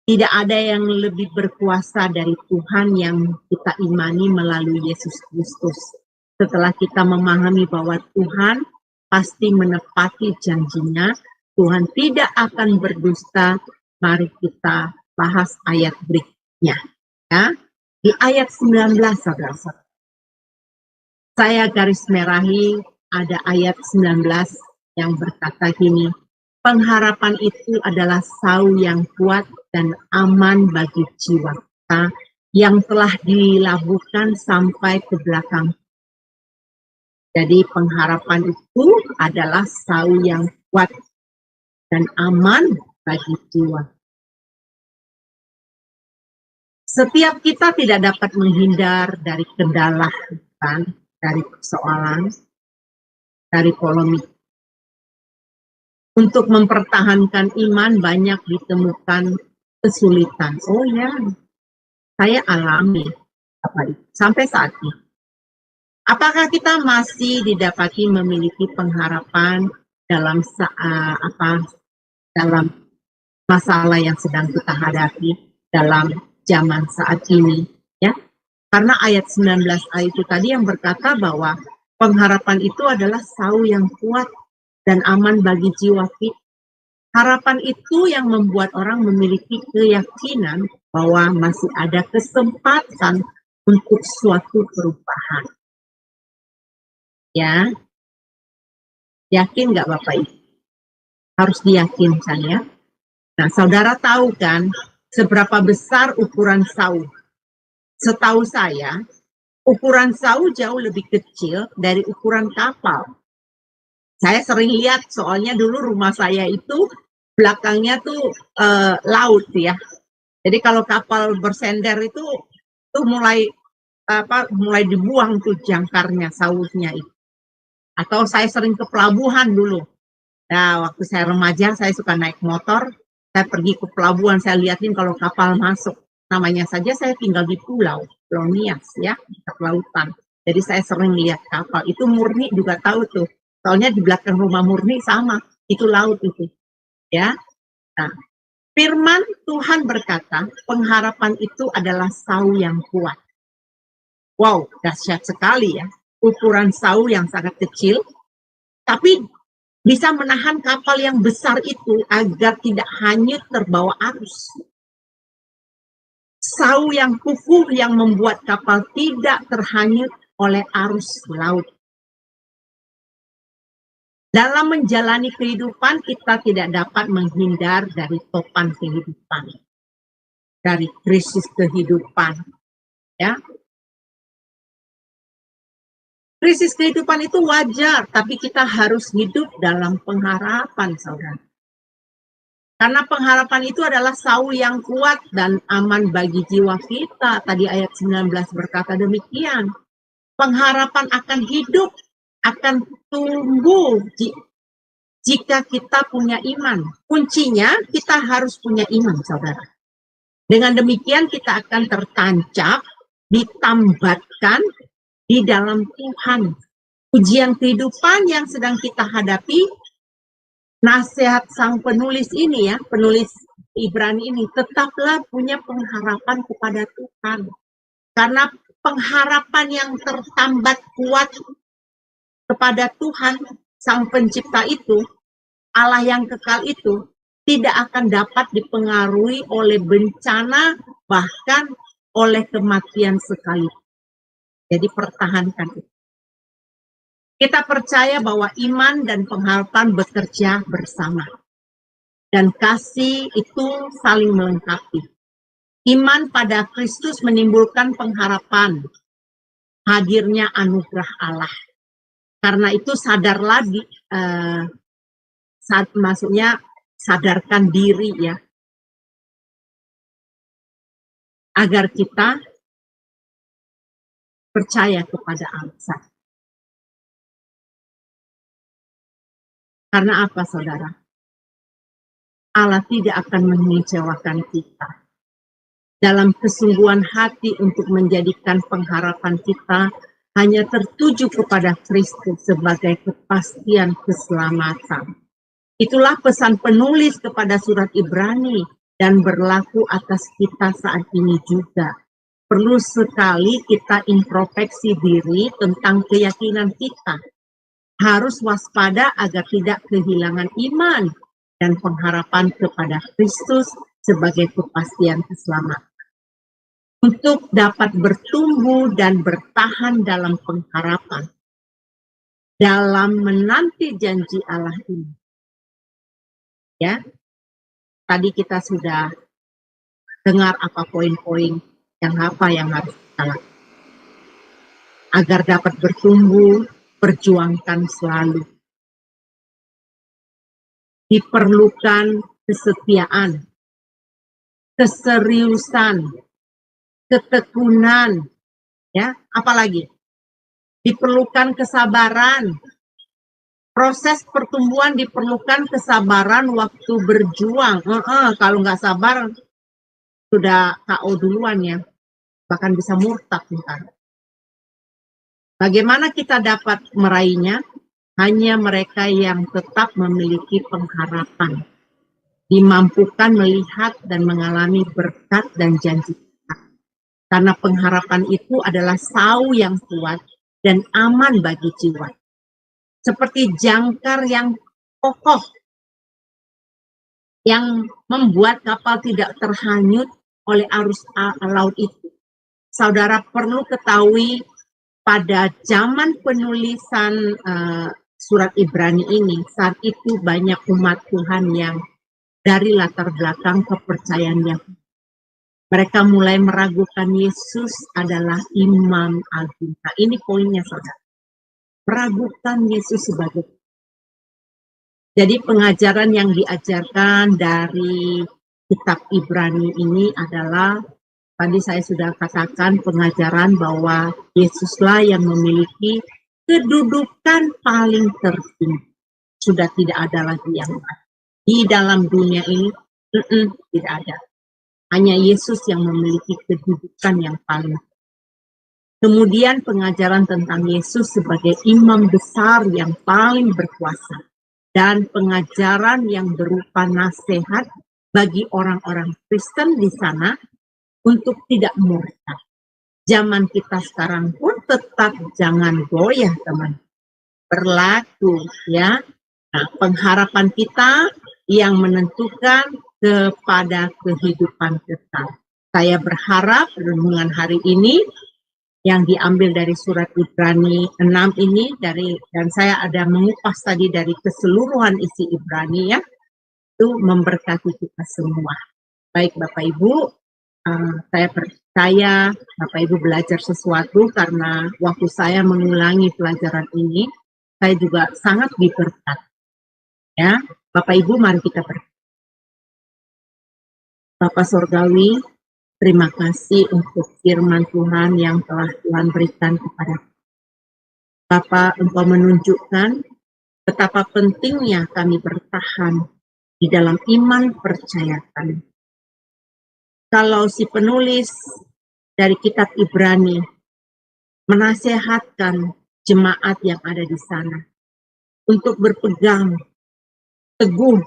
tidak ada yang lebih berkuasa dari Tuhan yang kita imani melalui Yesus Kristus. Setelah kita memahami bahwa Tuhan pasti menepati janjinya, Tuhan tidak akan berdusta, mari kita bahas ayat berikutnya. Ya. Di ayat 19, saudara-saudara. Saya garis merahi ada ayat 19 yang berkata gini, pengharapan itu adalah sau yang kuat dan aman bagi jiwa kita yang telah dilabuhkan sampai ke belakang. Jadi pengharapan itu adalah sau yang kuat dan aman bagi jiwa. Setiap kita tidak dapat menghindar dari kendala, kan? Dari persoalan, dari polemik. Untuk mempertahankan iman banyak ditemukan kesulitan. Oh ya, saya alami sampai saat ini. Apakah kita masih didapati memiliki pengharapan dalam dalam masalah yang sedang kita hadapi dalam zaman saat ini? Ya, karena ayat 19 itu tadi yang berkata bahwa pengharapan itu adalah sau yang kuat dan aman bagi jiwa kita. Harapan itu yang membuat orang memiliki keyakinan bahwa masih ada kesempatan untuk suatu perubahan. Ya, yakin nggak Bapak Ibu? Harus diyakinkan ya. Nah, saudara tahu kan seberapa besar ukuran sau? Setahu saya, ukuran sau jauh lebih kecil dari ukuran kapal. Saya sering lihat, soalnya dulu rumah saya itu belakangnya tuh laut ya. Jadi kalau kapal bersender itu mulai dibuang tuh jangkarnya, sausnya itu. Atau saya sering ke pelabuhan dulu. Nah, waktu saya remaja saya suka naik motor, saya pergi ke pelabuhan, saya liatin kalau kapal masuk. Namanya saja saya tinggal di Pulau Nias ya, di kelautan. Jadi saya sering lihat kapal. Itu Murni juga tahu tuh. Soalnya di belakang rumah Murni sama, itu laut itu. Ya. Nah, Firman Tuhan berkata, pengharapan itu adalah sau yang kuat. Wow, dahsyat sekali ya. Ukuran sau yang sangat kecil, tapi bisa menahan kapal yang besar itu agar tidak hanyut terbawa arus. Sau yang kukuh yang membuat kapal tidak terhanyut oleh arus laut. Dalam menjalani kehidupan, kita tidak dapat menghindar dari topan kehidupan, dari krisis kehidupan. Ya, krisis kehidupan itu wajar, tapi kita harus hidup dalam pengharapan, saudara. Karena pengharapan itu adalah sau yang kuat dan aman bagi jiwa kita. Tadi ayat 19 berkata demikian. Pengharapan akan hidup, akan tumbuh jika kita punya iman. Kuncinya kita harus punya iman, saudara. Dengan demikian kita akan tertancap, ditambatkan di dalam Tuhan. Ujian kehidupan yang sedang kita hadapi, nasihat sang penulis ini ya, penulis Ibrani ini, tetaplah punya pengharapan kepada Tuhan. Karena pengharapan yang tertambat kuat kepada Tuhan, sang pencipta itu, Allah yang kekal itu, tidak akan dapat dipengaruhi oleh bencana, bahkan oleh kematian sekali. Jadi pertahankan itu. Kita percaya bahwa iman dan pengharapan bekerja bersama. Dan kasih itu saling melengkapi. Iman pada Kristus menimbulkan pengharapan hadirnya anugerah Allah. Karena itu sadarlah maksudnya sadarkan diri ya. Agar kita percaya kepada Allah. Karena apa, saudara? Allah tidak akan mengecewakan kita. Dalam kesungguhan hati untuk menjadikan pengharapan kita hanya tertuju kepada Kristus sebagai kepastian keselamatan. Itulah pesan penulis kepada surat Ibrani dan berlaku atas kita saat ini juga. Perlu sekali kita introspeksi diri tentang keyakinan kita. Harus waspada agar tidak kehilangan iman dan pengharapan kepada Kristus sebagai kepastian keselamatan. Untuk dapat bertumbuh dan bertahan dalam pengharapan, dalam menanti janji Allah ini. Ya, tadi kita sudah dengar apa poin-poin yang harus kita lakukan. Agar dapat bertumbuh, perjuangkan selalu. Diperlukan kesetiaan, keseriusan, ketekunan, ya, apalagi diperlukan kesabaran. Proses pertumbuhan diperlukan kesabaran waktu berjuang. Kalau nggak sabar, sudah KO duluan ya, bahkan bisa murtad ntar. Bagaimana kita dapat meraihnya? Hanya mereka yang tetap memiliki pengharapan, dimampukan melihat dan mengalami berkat dan janji Tuhan. Karena pengharapan itu adalah sau yang kuat dan aman bagi jiwa. Seperti jangkar yang kokoh, yang membuat kapal tidak terhanyut oleh arus laut itu. Saudara perlu ketahui pada zaman penulisan surat Ibrani ini, saat itu banyak umat Tuhan yang dari latar belakang kepercayaan Yahudi. Mereka mulai meragukan Yesus adalah Imam Agung. Nah, ini poinnya, saudara. Meragukan Yesus sebagai. Jadi pengajaran yang diajarkan dari kitab Ibrani ini adalah, tadi saya sudah katakan, pengajaran bahwa Yesuslah yang memiliki kedudukan paling tertinggi. Sudah tidak ada lagi yang lain. Di dalam dunia ini, tidak ada. Hanya Yesus yang memiliki kedudukan yang paling tertinggi. Kemudian pengajaran tentang Yesus sebagai imam besar yang paling berkuasa. Dan pengajaran yang berupa nasihat bagi orang-orang Kristen di sana untuk tidak murtad. Zaman kita sekarang pun tetap jangan goyah, teman. Berlaku, ya. Nah, pengharapan kita yang menentukan kepada kehidupan kekal. Saya berharap renungan hari ini yang diambil dari surat Ibrani 6 ini dan saya ada mengupas tadi dari keseluruhan isi Ibrani, ya, itu memberkati kita semua. Baik Bapak Ibu, saya percaya Bapak Ibu belajar sesuatu karena waktu saya mengulangi pelajaran ini, saya juga sangat diberkati. Ya, Bapak Ibu mari kita berdoa. Bapak Sorgawi, terima kasih untuk firman Tuhan yang telah Tuhan berikan kepada kita. Bapak, Engkau menunjukkan betapa pentingnya kami bertahan di dalam iman percaya kami. Kalau si penulis dari kitab Ibrani menasehatkan jemaat yang ada di sana untuk berpegang teguh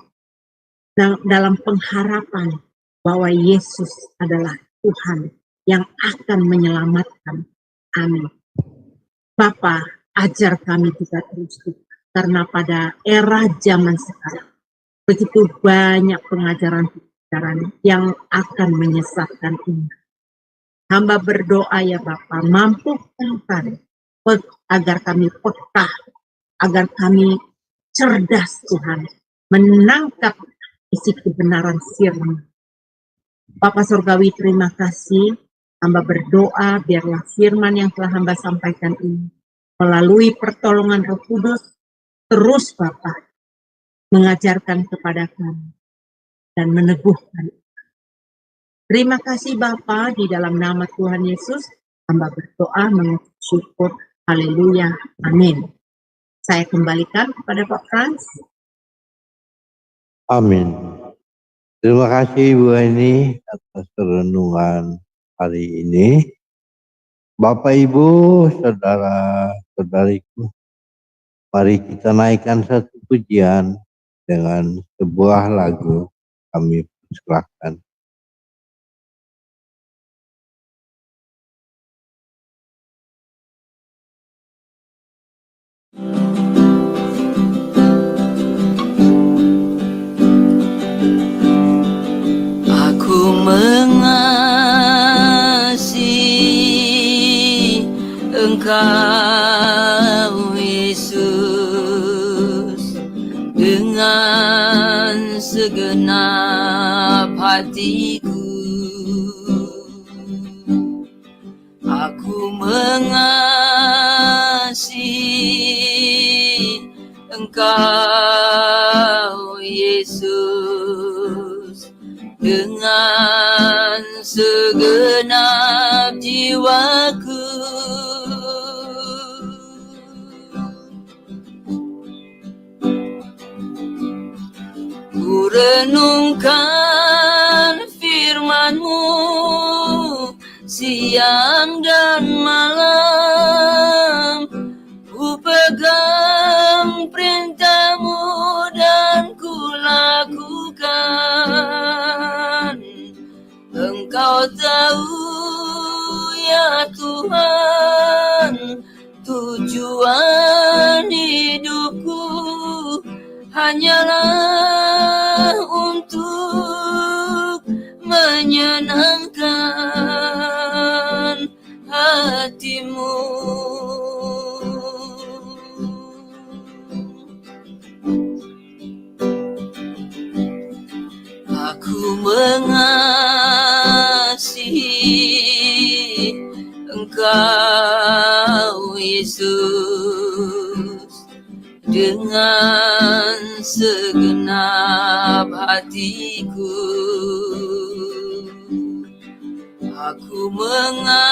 dalam pengharapan bahwa Yesus adalah Tuhan yang akan menyelamatkan. Amin. Bapa, ajar kami juga terus, karena pada era zaman sekarang begitu banyak pengajaran-pengajaran yang akan menyesatkan umat. Hamba berdoa ya Bapa, mampukan kami agar kami peka, agar kami cerdas Tuhan, menangkap isi kebenaran firman. Bapak Surgawi, terima kasih. Hamba berdoa biarlah firman yang telah hamba sampaikan ini melalui pertolongan Roh Kudus terus Bapak mengajarkan kepada kami dan meneguhkan. Terima kasih Bapa, di dalam nama Tuhan Yesus hamba berdoa mengucap syukur. Haleluya. Amin. Saya kembalikan kepada Pak Frans. Amin. Terima kasih Bu Eni atas renungan hari ini. Bapak Ibu, saudara-saudariku, mari kita naikkan satu pujian dengan sebuah lagu. Kami persilahkan. Aku mengasihi Engkau Yesus dengan segenap hatiku. Aku mengasihi Engkau Yesus dengan segenap jiwaku. Ku renungkan firman-Mu siang dan malam, ku pegang perintah-Mu dan ku lakukan. Engkau tahu ya Tuhan, tujuan hidupku hanyalah untuk menyenangkan hati-Mu. Aku mengasihi Engkau Yesus dengan segenap hatiku. Aku mengasihi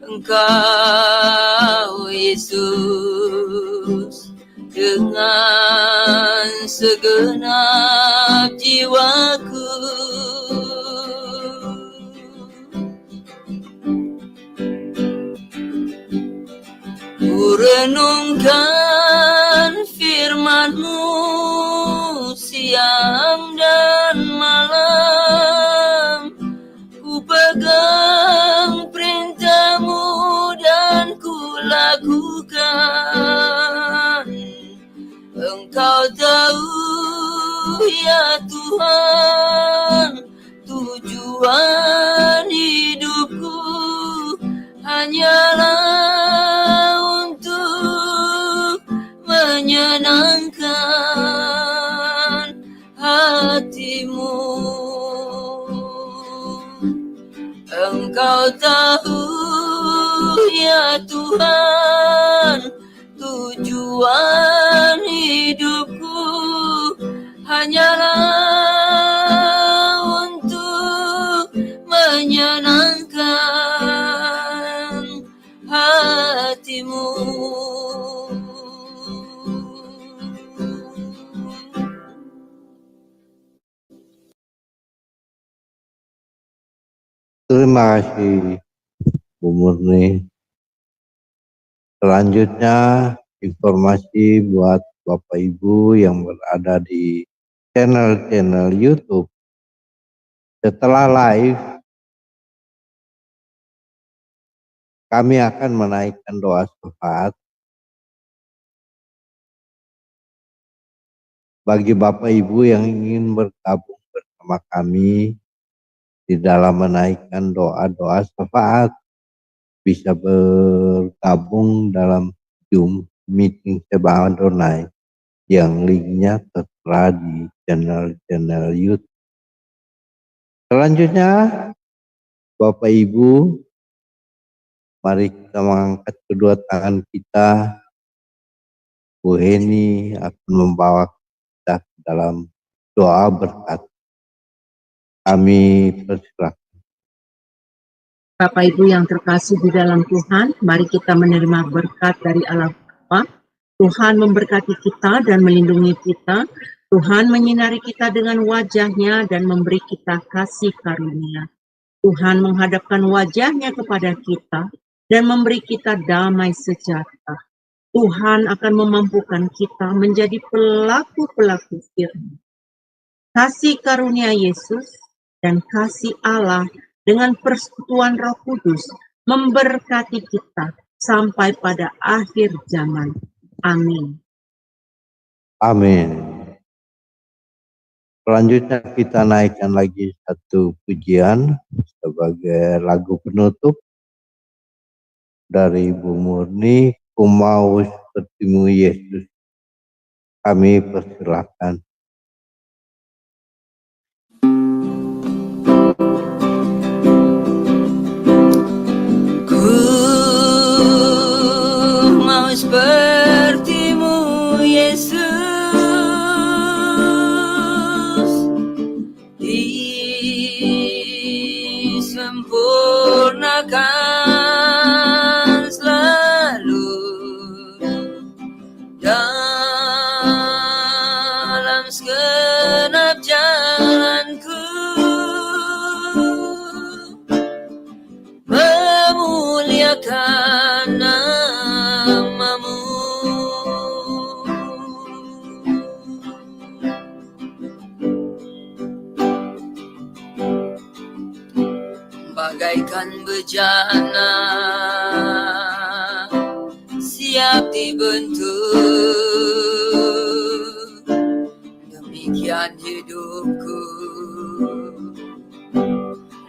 Engkau Yesus dengan segenap jiwaku. Ku renungkan firman-Mu pegang perintah-Mu dan ku lakukan. Engkau tahu ya Tuhan, tujuan hidupku hanyalah untuk menyenangkan hati-Mu. Engkau tahu ya Tuhan, tujuan hidupku hanyalah untuk menyenangkan hati-Mu. Terima kasih Bu Murni. Selanjutnya informasi buat Bapak Ibu yang berada di channel-channel YouTube. Setelah live, kami akan menaikkan doa syafaat bagi Bapak Ibu yang ingin bergabung bersama kami di dalam menaikkan doa-doa syafaat. Bisa bergabung dalam Zoom meeting Seba Adonai yang linknya tertera di channel-channel YouTube. Selanjutnya, Bapak Ibu, mari kita mengangkat kedua tangan kita. Bu Heni akan membawa kita ke dalam doa berkat. Kami persilakan. Bapak Ibu yang terkasih di dalam Tuhan, mari kita menerima berkat dari Allah Bapa. Tuhan memberkati kita dan melindungi kita. Tuhan menyinari kita dengan wajah-Nya dan memberi kita kasih karunia. Tuhan menghadapkan wajah-Nya kepada kita dan memberi kita damai sejahtera. Tuhan akan memampukan kita menjadi pelaku-pelaku firman. Kasih karunia Yesus dan kasih Allah dengan persekutuan Roh Kudus memberkati kita sampai pada akhir zaman. Amin. Amin. Selanjutnya kita naikkan lagi satu pujian sebagai lagu penutup dari Bu Murni, Ku Mau Seperti-Mu Yesus. Kami persilakan. Seperti-Mu Yesus, disempurnakan selalu dalam segenap jalanku, memuliakan nama-Mu. Bagaikan bejana siap dibentuk, demikian hidupku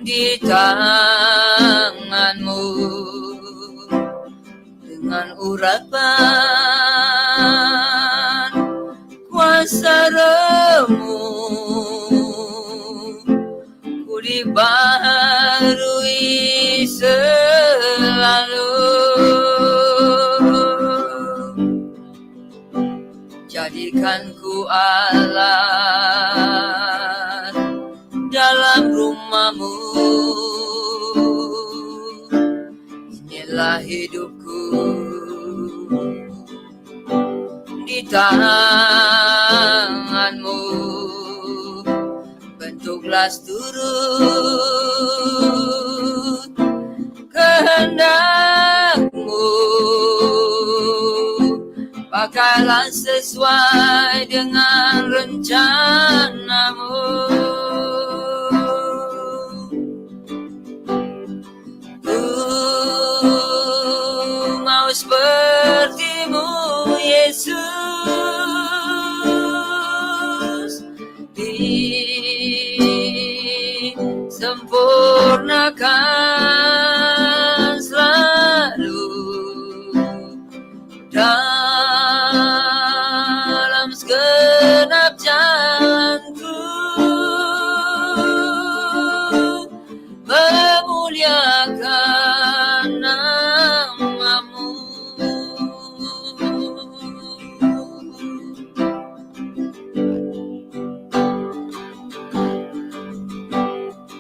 di tangan-Mu. Dengan urapan kuasa Roh-Mu, ku dibaharui selalu. Jadikan ku alat dalam rumah-Mu. Inilah hidupku di tangan-Mu. Bentuklah seturut kehendak-Mu. Pakailah sesuai dengan rencana-Mu. sempurnakan selalu dalam segenap jalanku, memuliakan nama-Mu.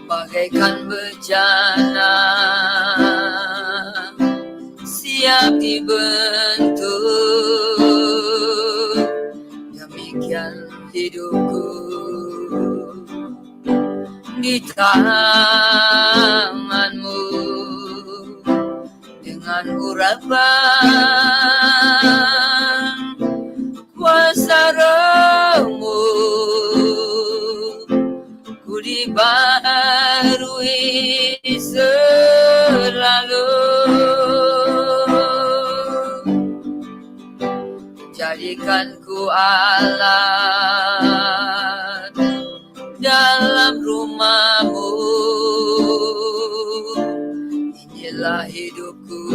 Bagaikan bejana siap dibentuk, demikian hidupku di tangan-Mu. Dengan urapan kuasa Roh-Mu, ku dibaharui selalu. Jadikan ku alat dalam rumah-Mu, inilah hidupku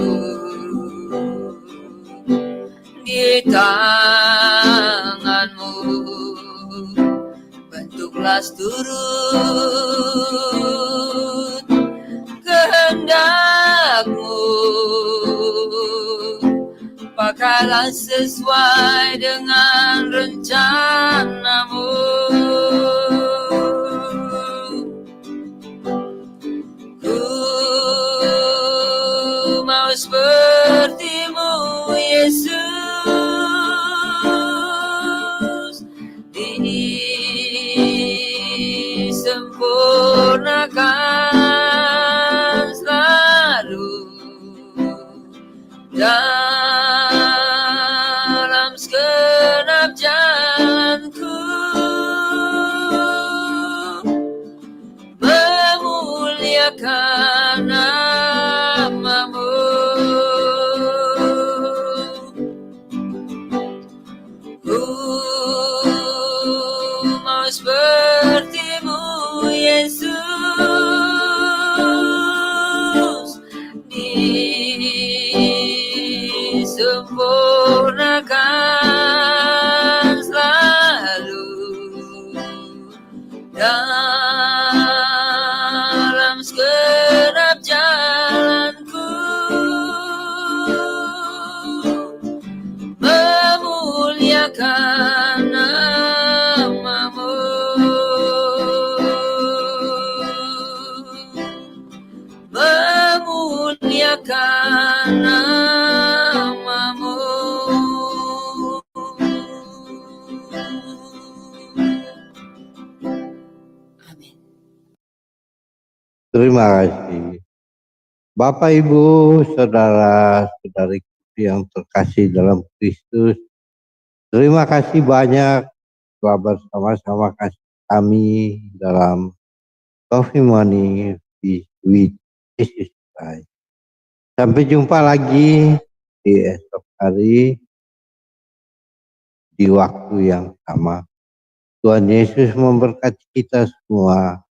di tangan-Mu. Bentuklah seturut kehendak-Mu, pakailah sesuai dengan rencana-Mu. Ku mau seperti-Mu, Yesus, disempurnakan selalu dalam segenap jalanku, memuliakan nama-Mu. Ku mau seperti-Mu, Yesus, disempurnakan selalu dalam segenap jalanku, memuliakan nama-Mu. Memuliakan nama-Mu. Amin. Terima kasih. Bapak, Ibu, saudara-saudari yang terkasih dalam Kristus, terima kasih banyak telah bersama-sama kami dalam Coffee Morning with Jesus Christ. Sampai jumpa lagi di esok hari di waktu yang sama. Tuhan Yesus memberkati kita semua.